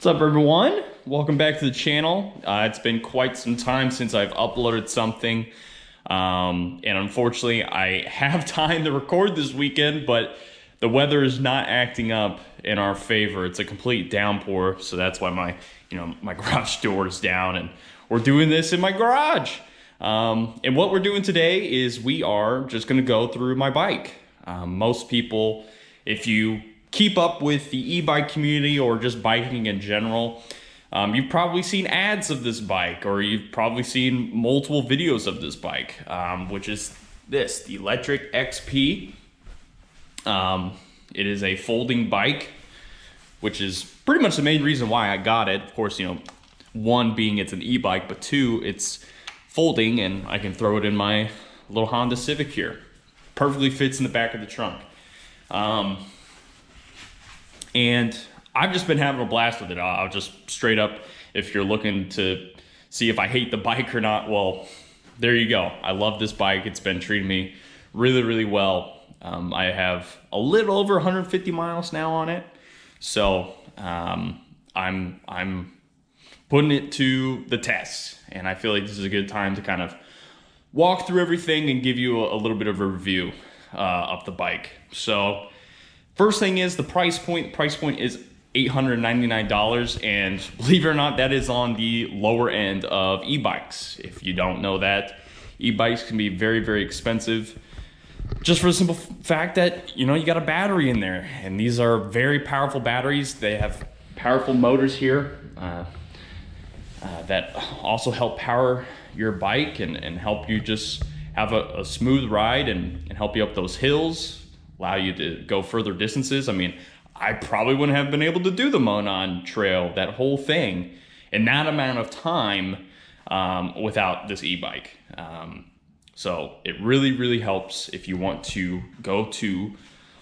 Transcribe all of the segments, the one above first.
What's up, everyone? Welcome back to the channel. It's been quite some time since I've uploaded something, and unfortunately I have time to record this weekend, but the weather is not acting up in our favor. It's a complete downpour, so that's why my garage door is down, and we're doing this in my garage. And what we're doing today is we are just going to go through my bike. Most people, if you keep up with the e-bike community or just biking in general, you've probably seen ads of this bike, or you've probably seen multiple videos of this bike, which is this, the Lectric XP. It is a folding bike, which is pretty much the main reason why I got it. Of course, one being it's an e-bike, but two, it's folding and I can throw it in my little Honda Civic here. Perfectly fits in the back of the trunk. And I've just been having a blast with it. I'll just straight up, if you're looking to see if I hate the bike or not, well, there you go. I love this bike. It's been treating me really, really well. I have a little over 150 miles now on it. So I'm putting it to the test. And I feel like this is a good time to kind of walk through everything and give you a little bit of a review of the bike. So first thing is the price point. The price point is $899, and believe it or not, that is on the lower end of e-bikes. If you don't know that, e-bikes can be very, very expensive, just for the simple fact that, you got a battery in there, and these are very powerful batteries. They have powerful motors here that also help power your bike and help you just have a smooth ride and help you up those hills, allow you to go further distances. I mean, I probably wouldn't have been able to do the Monon Trail, that whole thing, in that amount of time without this e-bike. So it really, really helps if you want to go to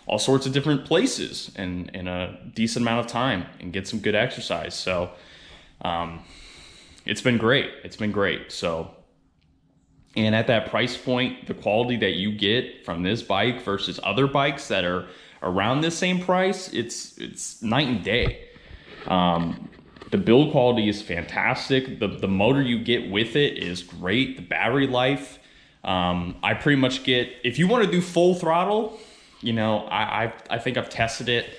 all sorts of different places in a decent amount of time and get some good exercise. So it's been great. It's been great. So, and at that price point, the quality that you get from this bike versus other bikes that are around this same price, it's night and day. The build quality is fantastic. The motor you get with it is great. The battery life, I pretty much get, if you want to do full throttle, I think I've tested it,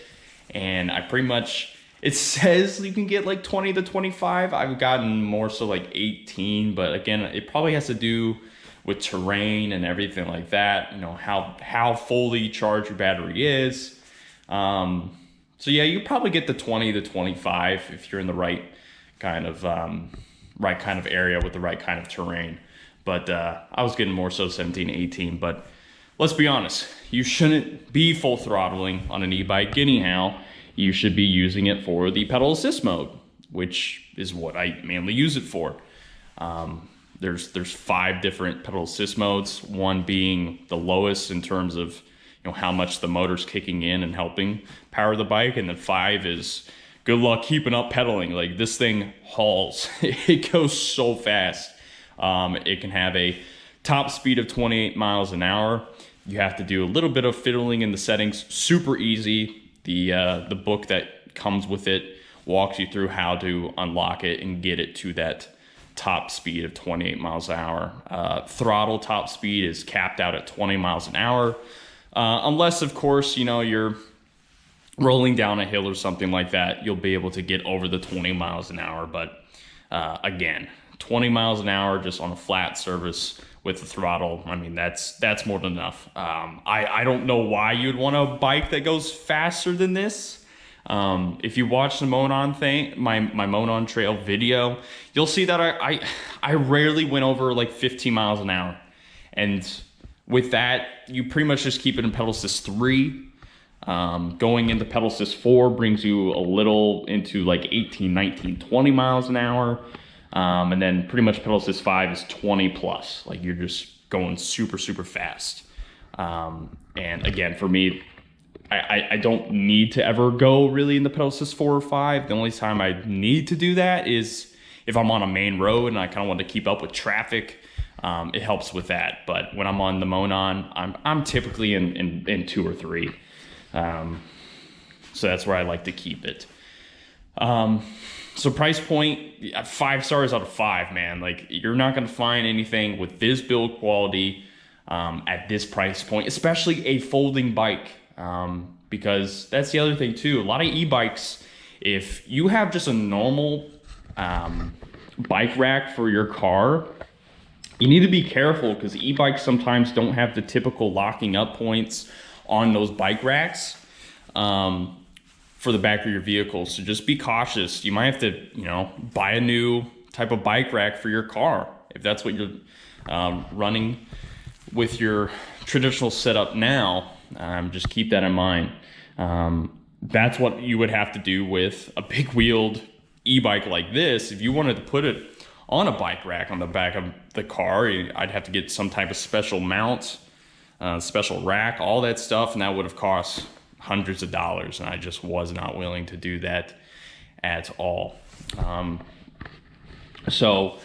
and I pretty much, it says you can get like 20 to 25. I've gotten more so like 18, but again, it probably has to do with terrain and everything like that, how fully charged your battery is. So yeah, you probably get the 20 to 25 if you're in the right kind of area with the right kind of terrain. But I was getting more so 17, 18, but let's be honest, you shouldn't be full throttling on an e-bike anyhow. You should be using it for the pedal assist mode, which is what I mainly use it for. There's 5 different pedal assist modes, one being the lowest in terms of how much the motor's kicking in and helping power the bike, and then 5 is good luck keeping up pedaling. Like, this thing hauls. It goes so fast. It can have a top speed of 28 miles an hour. You have to do a little bit of fiddling in the settings. Super easy. The book that comes with it walks you through how to unlock it and get it to that top speed of 28 miles an hour. Throttle top speed is capped out at 20 miles an hour. Unless, of course, you're rolling down a hill or something like that, you'll be able to get over the 20 miles an hour. But again, 20 miles an hour just on a flat surface with the throttle, I mean, that's more than enough. I don't know why you'd want a bike that goes faster than this. If you watch the Monon thing, my Monon Trail video, you'll see that I rarely went over like 15 miles an hour. And with that, you pretty much just keep it in pedal assist 3. Going into pedal assist 4 brings you a little into like 18, 19, 20 miles an hour. And then pretty much pedal assist 5 is 20 plus. Like, you're just going super, super fast. And again, for me, I don't need to ever go really into pedal assist 4 or 5. The only time I need to do that is if I'm on a main road and I kind of want to keep up with traffic. It helps with that. But when I'm on the Monon, I'm typically in 2 or 3. So that's where I like to keep it. So price point, 5 stars out of 5, man. Like, you're not going to find anything with this build quality at this price point, especially a folding bike. Because that's the other thing too. A lot of e-bikes, if you have just a normal bike rack for your car, you need to be careful because e-bikes sometimes don't have the typical locking up points on those bike racks for the back of your vehicle. So just be cautious. You might have to, you know, buy a new type of bike rack for your car if that's what you're running with your traditional setup now. Just keep that in mind. That's what you would have to do with a big wheeled e-bike like this. If you wanted to put it on a bike rack on the back of the car, I'd have to get some type of special mount, special rack, all that stuff, and that would have cost hundreds of dollars, and I just was not willing to do that at all. So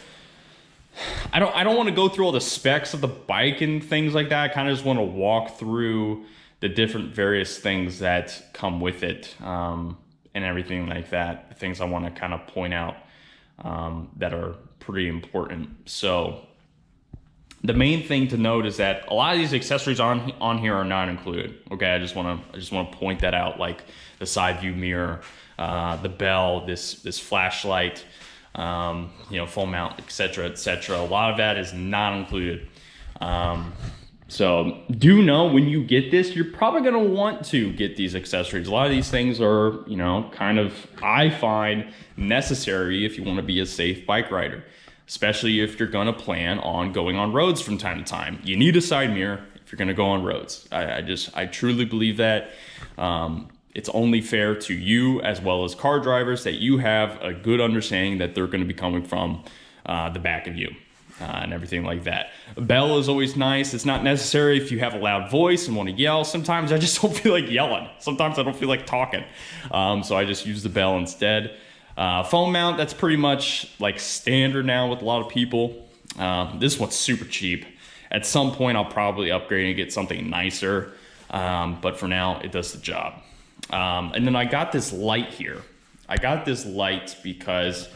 I don't want to go through all the specs of the bike and things like that. I kind of just want to walk through the different various things that come with it, and everything like that, the things I want to kind of point out that are pretty important. So the main thing to note is that a lot of these accessories on here are not included. Okay, I just want to point that out, like the side view mirror, the bell, this flashlight, you know, full mount, etc., etc. A lot of that is not included. So do know when you get this, you're probably going to want to get these accessories. A lot of these things are, you know, kind of, I find, necessary if you want to be a safe bike rider, especially if you're going to plan on going on roads from time to time. You need a side mirror if you're going to go on roads. I truly believe that. It's only fair to you as well as car drivers that you have a good understanding that they're going to be coming from the back of you. And everything like that. A bell is always nice. It's not necessary if you have a loud voice and want to yell. Sometimes I just don't feel like yelling. Sometimes I don't feel like talking. So I just use the bell instead. Phone mount, that's pretty much like standard now with a lot of people. This one's super cheap. At some point I'll probably upgrade and get something nicer. But for now it does the job. And then I got this light here. I got this light because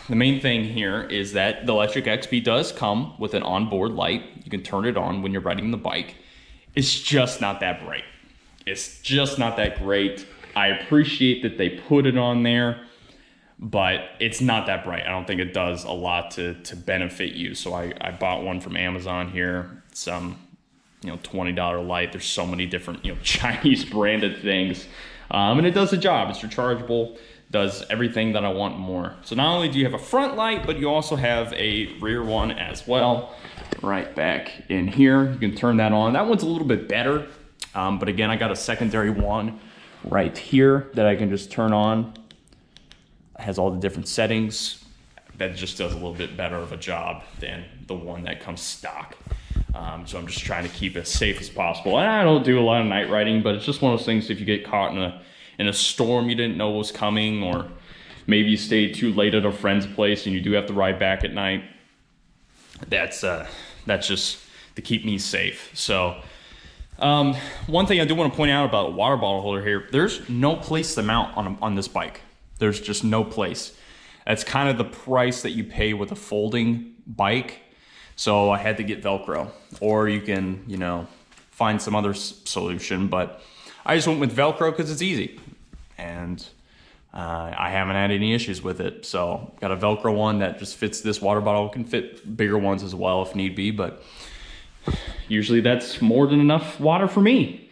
the main thing here is that the Lectric XP does come with an onboard light. You can turn it on when you're riding the bike. It's just not that bright. It's just not that great. I appreciate that they put it on there, but it's not that bright. I don't think it does a lot to benefit you. So I bought one from Amazon here. Some, you know, $20 light. There's so many different, you know, Chinese branded things. And it does the job. It's rechargeable. Does everything that I want and more. So not only do you have a front light, but you also have a rear one as well. Right back in here, you can turn that on. That one's a little bit better, but again, I got a secondary one right here that I can just turn on. It has all the different settings. That just does a little bit better of a job than the one that comes stock. So I'm just trying to keep it as safe as possible. And I don't do a lot of night riding, but it's just one of those things, if you get caught in a storm you didn't know was coming, or maybe you stayed too late at a friend's place and you do have to ride back at night, that's just to keep me safe. So one thing I do want to point out about a water bottle holder here, there's no place to mount on this bike. There's just no place. That's kind of the price that you pay with a folding bike. So I had to get Velcro, or you can, you know, find some other solution, but I just went with Velcro because it's easy, and I haven't had any issues with it. So got a Velcro one that just fits this water bottle. Can fit bigger ones as well if need be, but usually that's more than enough water for me.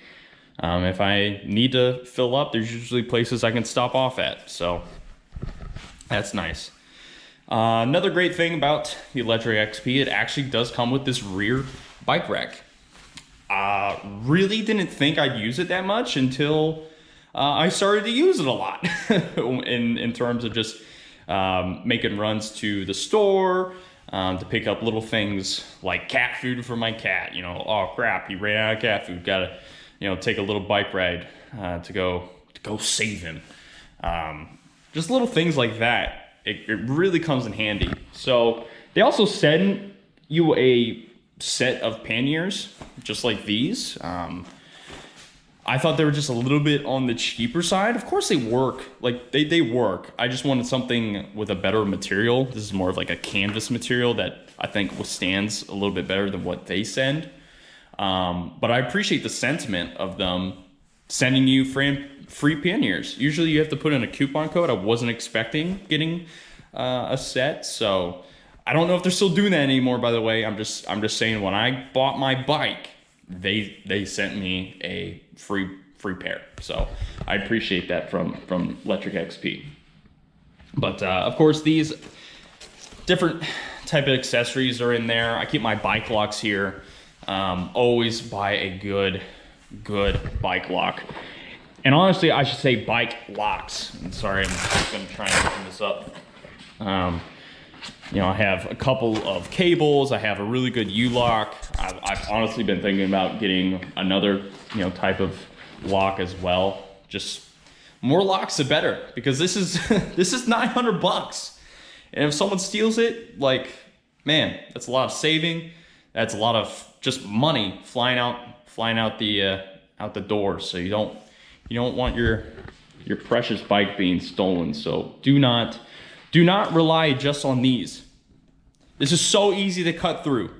If I need to fill up, there's usually places I can stop off at, so that's nice. Another great thing about the Lectric XP, it actually does come with this rear bike rack. Really didn't think I'd use it that much until I started to use it a lot in terms of just making runs to the store, to pick up little things like cat food for my cat. You know, oh crap, he ran out of cat food. Gotta, you know, take a little bike ride to go save him. Just little things like that. It really comes in handy. So they also send you a set of panniers just like these. I thought they were just a little bit on the cheaper side. Of course they work, like they work. I just wanted something with a better material. This is more of like a canvas material that I think withstands a little bit better than what they send. But I appreciate the sentiment of them sending you free panniers. Usually you have to put in a coupon code. I wasn't expecting getting a set, so I don't know if they're still doing that anymore, by the way. I'm just saying, when I bought my bike, they sent me a free pair, so I appreciate that from Lectric XP. But of course, these different type of accessories are in there. I keep my bike locks here. Always buy a good bike lock, and honestly, I should say bike locks. I'm sorry, I'm just gonna try and open this up. You know, I have a couple of cables. I have a really good U-lock. I've honestly been thinking about getting another, you know, type of lock as well. Just more locks the better, because this is this is $900, and if someone steals it, like, man, that's a lot of saving. That's a lot of just money flying out the door. So you don't want your precious bike being stolen. So do not rely just on these. This is so easy to cut through.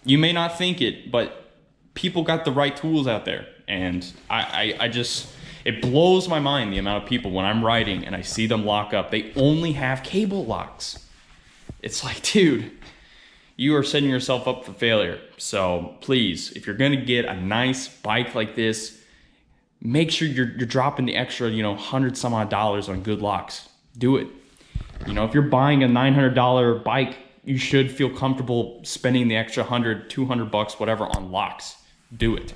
You may not think it, but people got the right tools out there. And I just, it blows my mind the amount of people, when I'm riding and I see them lock up, they only have cable locks. It's like, dude, you are setting yourself up for failure. So please, if you're gonna get a nice bike like this, make sure you're dropping the extra, you know, $100 some odd on good locks. Do it. You know, if you're buying a $900 bike, you should feel comfortable spending the extra $100, $200, whatever, on locks. Do it.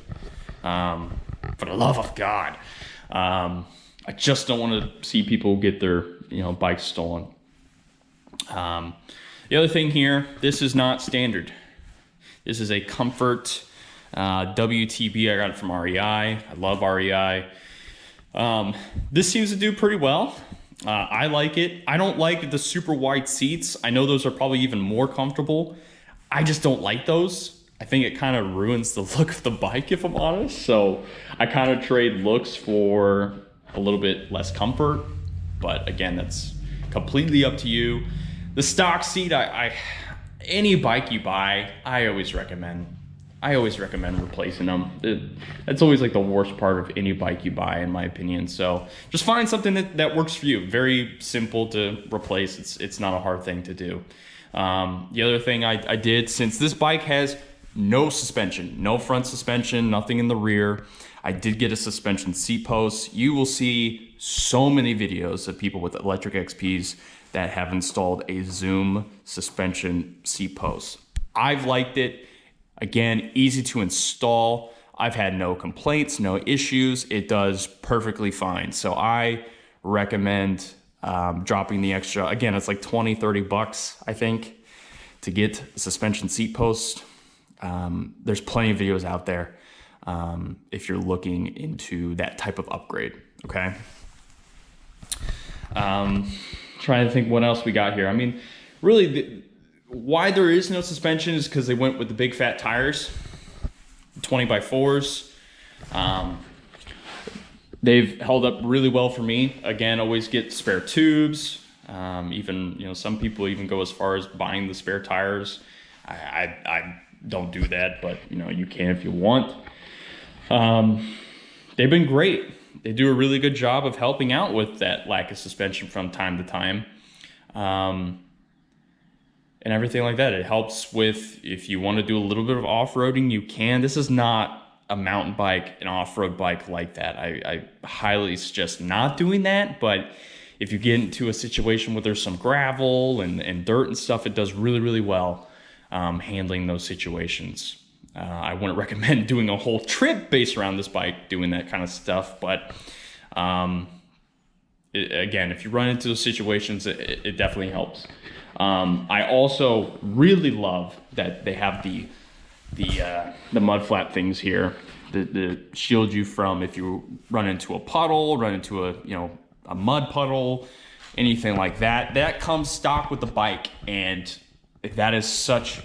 For the love of God. I just don't want to see people get their, you know, bikes stolen. The other thing here, this is not standard. This is a Comfort WTB. I got it from REI. I love REI. This seems to do pretty well. I like it. I don't like the super wide seats. I know those are probably even more comfortable. I just don't like those. I think it kind of ruins the look of the bike, if I'm honest. So I kind of trade looks for a little bit less comfort. But again, that's completely up to you. The stock seat, any bike you buy, I always recommend replacing them. That's always like the worst part of any bike you buy, in my opinion. So just find something that works for you. Very simple to replace. It's not a hard thing to do. The other thing I did, since this bike has no suspension, no front suspension, nothing in the rear, I did get a suspension seat post. You will see so many videos of people with Lectric XPs that have installed a Zoom suspension seat post. I've liked it. Again, easy to install. I've had no complaints, no issues. It does perfectly fine. So I recommend dropping the extra. Again, it's like $20, $30, I think, to get a suspension seat post. There's plenty of videos out there if you're looking into that type of upgrade, okay? Trying to think what else we got here. I mean, really, why there is no suspension is because they went with the big fat tires, 20x4s. They've held up really well for me. Again, always get spare tubes. Even, you know, some people even go as far as buying the spare tires. I don't do that, but you know, you can if you want. They've been great. They do a really good job of helping out with that lack of suspension from time to time. And everything like that. It helps with, if you want to do a little bit of off-roading, you can. This is not a mountain bike, an off-road bike like that. I highly suggest not doing that, but if you get into a situation where there's some gravel and dirt and stuff, it does really, really well handling those situations. I wouldn't recommend doing a whole trip based around this bike, doing that kind of stuff, but again, if you run into those situations, it definitely helps. I also really love that they have the mud flap things here that shield you from if you run into a puddle, run into a mud puddle, anything like that. That comes stock with the bike, and that is such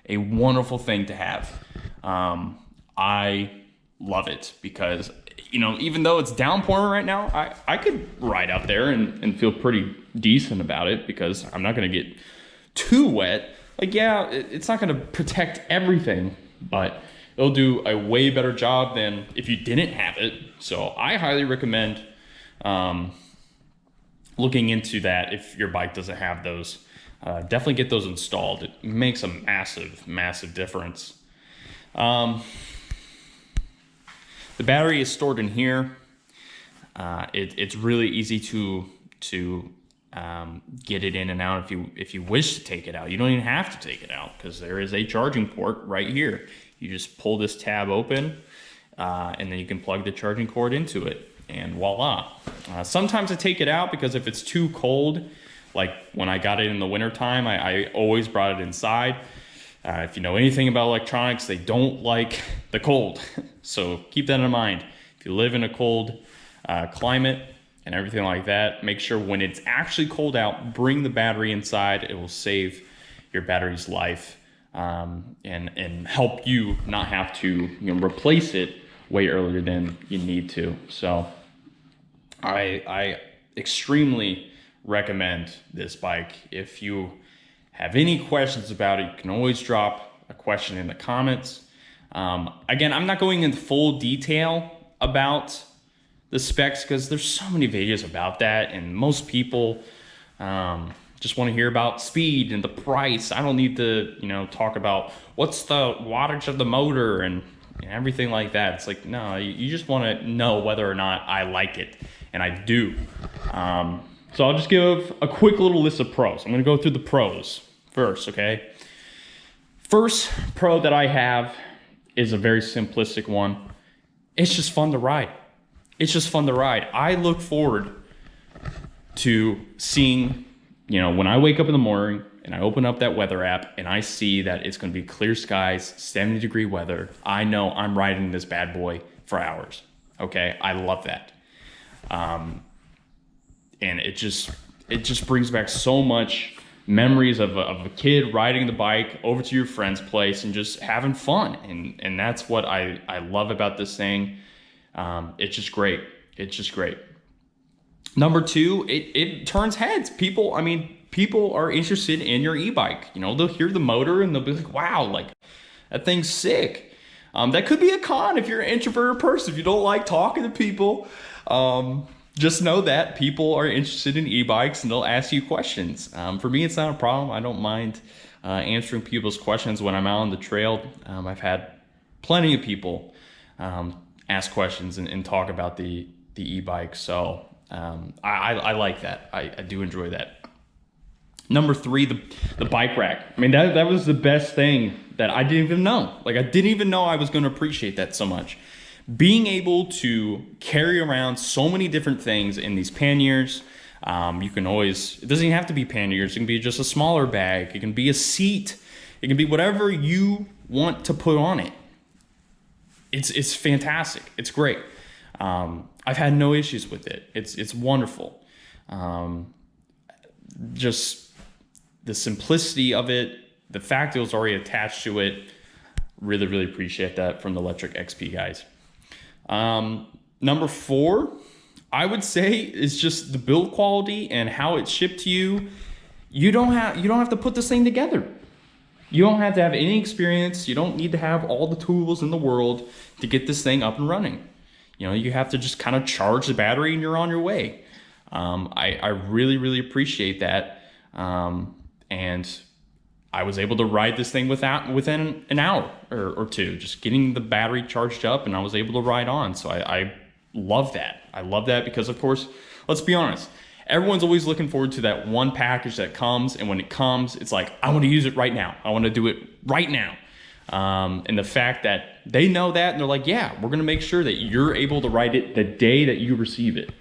a wonderful thing to have. I love it because, you know, even though it's downpouring right now, I could ride out there and feel pretty decent about it because I'm not going to get too wet. Like, yeah, it's not going to protect everything, but it'll do a way better job than if you didn't have it. So I highly recommend looking into that if your bike doesn't have those. Definitely get those installed. It makes a massive difference. The battery is stored in here. It's really easy to get it in and out if you wish to take it out. You don't even have to take it out because there is a charging port right here. You just pull this tab open and then you can plug the charging cord into it, and voila. Sometimes I take it out because if it's too cold, like when I got it in the wintertime, I always brought it inside. If you know anything about electronics, they don't like the cold. So keep that in mind. If you live in a cold climate and everything like that, make sure when it's actually cold out, bring the battery inside. It will save your battery's life and help you not have to, you know, replace it way earlier than you need to. So I extremely recommend this bike. If you have any questions about it, you can always drop a question in the comments. Again, I'm not going into full detail about the specs because there's so many videos about that, and most people just want to hear about speed and the price. I don't need to, you know, talk about what's the wattage of the motor and everything like that. It's like, no, you just want to know whether or not I like it, and I do. So I'll just give a quick little list of pros. I'm going to go through the pros first, okay? First pro that I have is a very simplistic one. It's just fun to ride. It's just fun to ride. I look forward to seeing, you know, when I wake up in the morning and I open up that weather app and I see that it's going to be clear skies, 70-degree weather, I know I'm riding this bad boy for hours. Okay, I love that. And it just brings back so much memories of a kid riding the bike over to your friend's place and just having fun. And that's what I love about this thing. It's just great. It's just great. Number two, it turns heads. People are interested in your e-bike. You know, they'll hear the motor and they'll be like, wow, like that thing's sick. That could be a con if you're an introverted person, if you don't like talking to people. Just know that people are interested in e-bikes and they'll ask you questions. For me, it's not a problem. I don't mind answering people's questions when I'm out on the trail. I've had plenty of people ask questions and talk about the e-bike. So I like that. I do enjoy that. Number three, the bike rack. I mean, that was the best thing that I didn't even know. Like, I didn't even know I was going to appreciate that so much. Being able to carry around so many different things in these panniers. You can always, it doesn't even have to be panniers. It can be just a smaller bag. It can be a seat. It can be whatever you want to put on it. It's fantastic. It's great. I've had no issues with it. It's wonderful. Just the simplicity of it, the fact it was already attached to it, really appreciate that from the Lectric XP guys. Number four, I would say, is just the build quality and how it's shipped to you. You don't have to put this thing together. You don't have to have any experience. You don't need to have all the tools in the world to get this thing up and running. You know, you have to just kind of charge the battery and you're on your way. I really appreciate that. And I was able to ride this thing within an hour or two, just getting the battery charged up, and I was able to ride on. So I love that. I love that because, of course, let's be honest, everyone's always looking forward to that one package that comes, and when it comes, it's like, I want to use it right now. I want to do it right now. And the fact that they know that, and they're like, yeah, we're going to make sure that you're able to ride it the day that you receive it,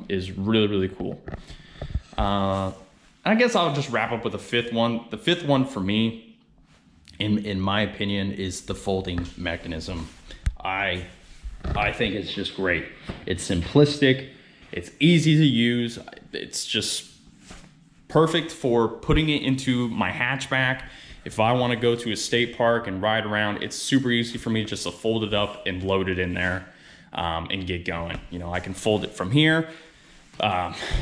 is really cool. I guess I'll just wrap up with the fifth one. The fifth one for me, in my opinion, is the folding mechanism. I think it's just great. It's simplistic. It's easy to use. It's just perfect for putting it into my hatchback if I want to go to a state park and ride around, it's super easy for me just to fold it up and load it in there and get going. You know, I can fold it from here,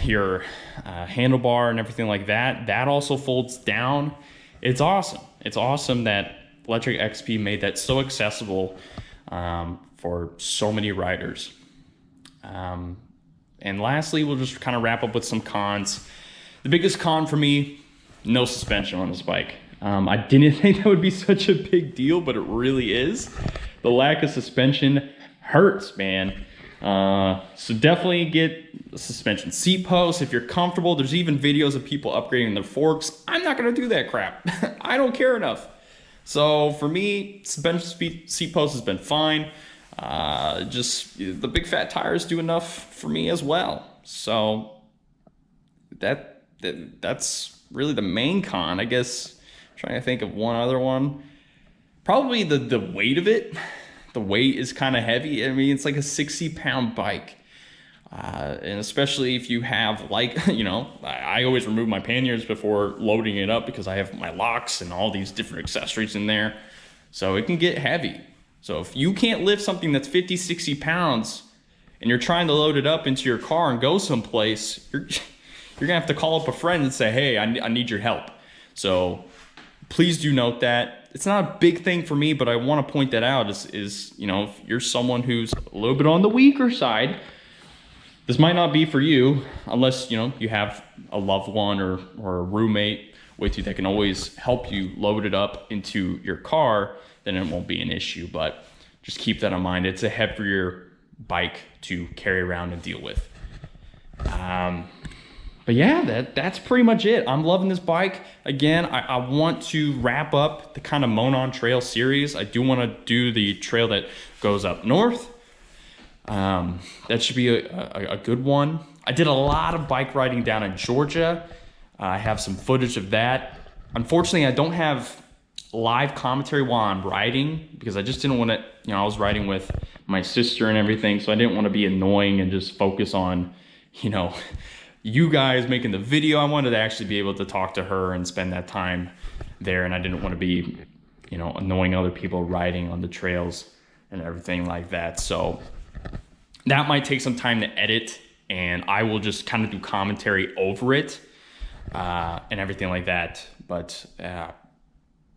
your handlebar and everything like that. That also folds down. It's awesome. It's awesome that Lectric XP made that so accessible for so many riders. And lastly, we'll just kind of wrap up with some cons. The biggest con for me, no suspension on this bike. I didn't think that would be such a big deal, but it really is. The lack of suspension hurts, man. So definitely get a suspension seat post if you're comfortable. There's even videos of people upgrading their forks. I'm not gonna do that crap. I don't care enough. So for me, suspension seat post has been fine. Just the big fat tires do enough for me as well. So that's really the main con. I guess I'm trying to think of one other one. Probably the weight of it. The weight is kind of heavy. I mean, it's like a 60-pound bike. And especially if you have, like, you know, I always remove my panniers before loading it up because I have my locks and all these different accessories in there. So it can get heavy. So if you can't lift something that's 50, 60 pounds and you're trying to load it up into your car and go someplace, you're gonna have to call up a friend and say, hey, I need your help. So please do note that. It's not a big thing for me, but I want to point that out is, you know, if you're someone who's a little bit on the weaker side, this might not be for you unless, you know, you have a loved one or a roommate with you that can always help you load it up into your car, then it won't be an issue. But just keep that in mind. It's a heavier bike to carry around and deal with. But yeah, that's pretty much it. I'm loving this bike. Again, I want to wrap up the kind of Monon Trail series. I do want to do the trail that goes up north. That should be a good one. I did a lot of bike riding down in Georgia. I have some footage of that. Unfortunately, I don't have live commentary while I'm riding because I just didn't want to, you know, I was riding with my sister and everything, so I didn't want to be annoying and just focus on, you know, you guys making the video. I wanted to actually be able to talk to her and spend that time there, and I didn't want to be, you know, annoying other people riding on the trails and everything like that. So that might take some time to edit, and I will just kind of do commentary over it and everything like that. But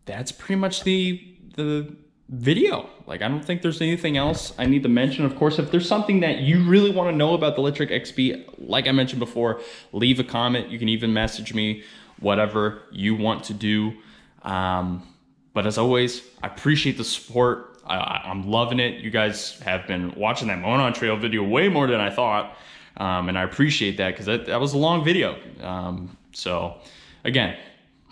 that's pretty much the video. Like, I don't think there's anything else I need to mention. Of course, if there's something that you really want to know about the Lectric XP, like I mentioned before, leave a comment. You can even message me, whatever you want to do. But as always, I appreciate the support. I'm loving it. You guys have been watching that Monon Trail video way more than I thought. And I appreciate that because that was a long video. So again,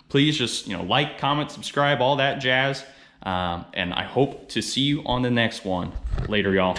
please just, you know, like, comment, subscribe, all that jazz. And I hope to see you on the next one. Later, y'all.